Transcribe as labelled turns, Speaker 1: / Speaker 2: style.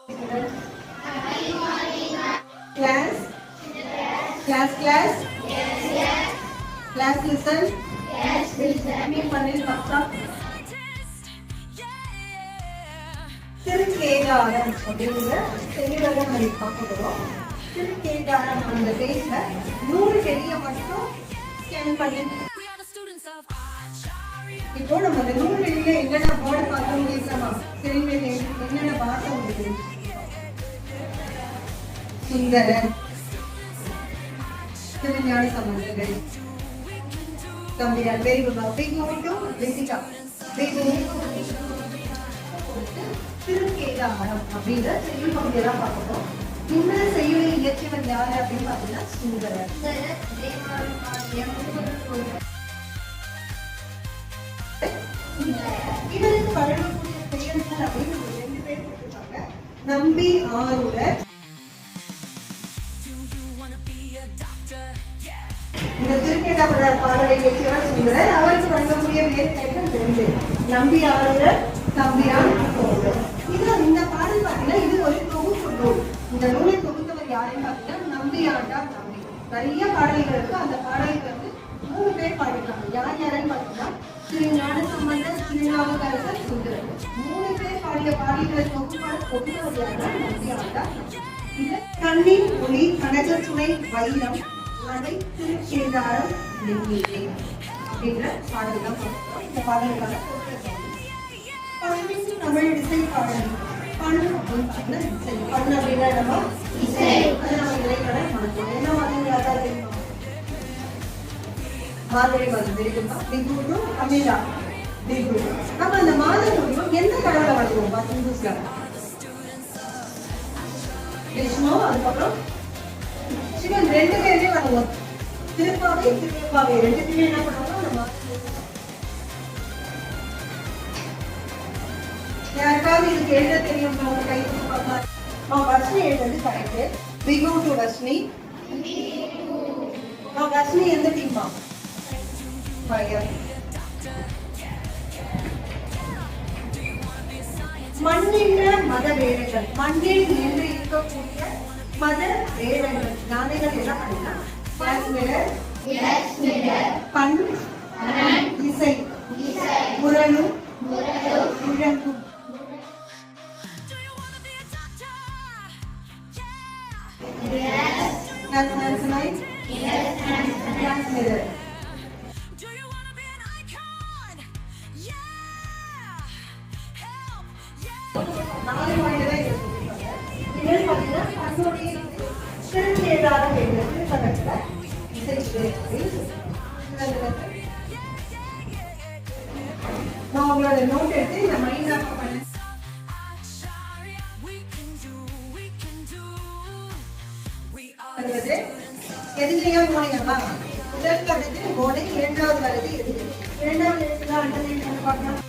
Speaker 1: Class? Class? Class listen? Repeat பண்ணி பக்கா. திருக்கேதாரம் அப்படிங்கிற தெளிவாக நம்ம பார்க்க போகிறோம். திருக்கேதாரம் அந்த பேஜ்ல 100 செடியை மட்டும் ஸ்கேன் பண்ணி இப்போ நம்ம இந்த நூல்வெளியில என்னென்ன வேர்டு பார்க்க முடியுமா? செடிவெளி என்னென்ன பார்க்க முடியுது? சுந்தரன், திருஞான சம்பந்தர், தம்பியார், திருக்கேதாரம் அப்படிங்கிற செய்யுள் பகுதியெல்லாம் பார்க்கணும். இந்த செய்யுளை இயற்றியவர் யாரு அப்படின்னு பார்த்தீங்கன்னா சுந்தரர். இவருக்கு பழகக்கூடிய பெயர்கள் அப்படின்னு 2 பேர் கொடுத்திருக்காங்க. நம்பி ஆரூரர். இந்த திருக்கேதார பாடலை இயற்றியவர் சுந்தரர். அவருக்கு வழங்கக்கூடிய வேறுபெயர்கள் 2. நம்பி ஆரூரர், தம்பிரான். இந்த பாடல் பார்த்தீங்கன்னா இது ஒரு தொகுப்பு நூல். இந்த நூலை தொகுத்தவர் யாருன்னு பார்த்தீங்கன்னா நம்பி ஆண்டார் நம்பி. நிறைய பாடல்கள் இருக்கு. அந்த பாடல்கள் வந்து 3 பேர் பாடிருக்காங்க. யார் யாருன்னு பார்த்தீங்கன்னா திருஞான சம்பந்தர், திருநாவுக்கரசர், சுந்தரர். 3 பேர் பாடிய பாடல்களை தொகுத்தவர் யாருன்னா நம்பி ஆண்டார். இது கண்ணின் ஒளி, கனக சுனை வைரம், அதை திருக்கேதாரம் நெல்லியே அப்படிங்கிற பாடல்கள் பார்க்கிறோம். இந்த பாடல்களை தமிழ் இசை பாடல். பண்ணு அப்படின்னு பார்த்தீங்கன்னா இசை. பண்ணு அப்படின்னா நம்ம இசை. அது நம்ம இலைக்கடை மனத்தோம். என்ன மாதிரி தெரியுமா? மாதவி மதம் தெரியுமா? திகுரு அமிலா திகுரு. அப்ப அந்த மாதவியும் எந்த கடவுளை வணங்குவோம்? இந்துஸ்ல விஷ்ணு, அதுக்கப்புறம் சிவன். 2 பேருமே வணங்குவோம். திருப்பாவை 2 பேருமே என்ன பண்ணுவாங்க? நம்ம யாருக்காவது இதுக்கு எழுத தெரியும்? கை வர்ஷினி எழுதுறது கரெக்ட். விகு டு வர்ஷினி. வர்ஷினி எந்த டீமா? மண்ணின்ற மத வேலைகள். மண்ணில் நின்று இருக்கக்கூடிய மத வேலைகள் ஞானிகள் என்ன பண்ணலாம்? பண், இசை, முரணும், முழங்கும். உங்களோட நோட் எடுத்து இந்த மைண்ட் ஆஃப் பண்ணி எதுலையும் போனீங்களா? முதல் வருது போனை, 2வது வருது எது? 2வது எழுத்துதான் அண்டர்லைன் பண்ணி பார்க்கலாம்.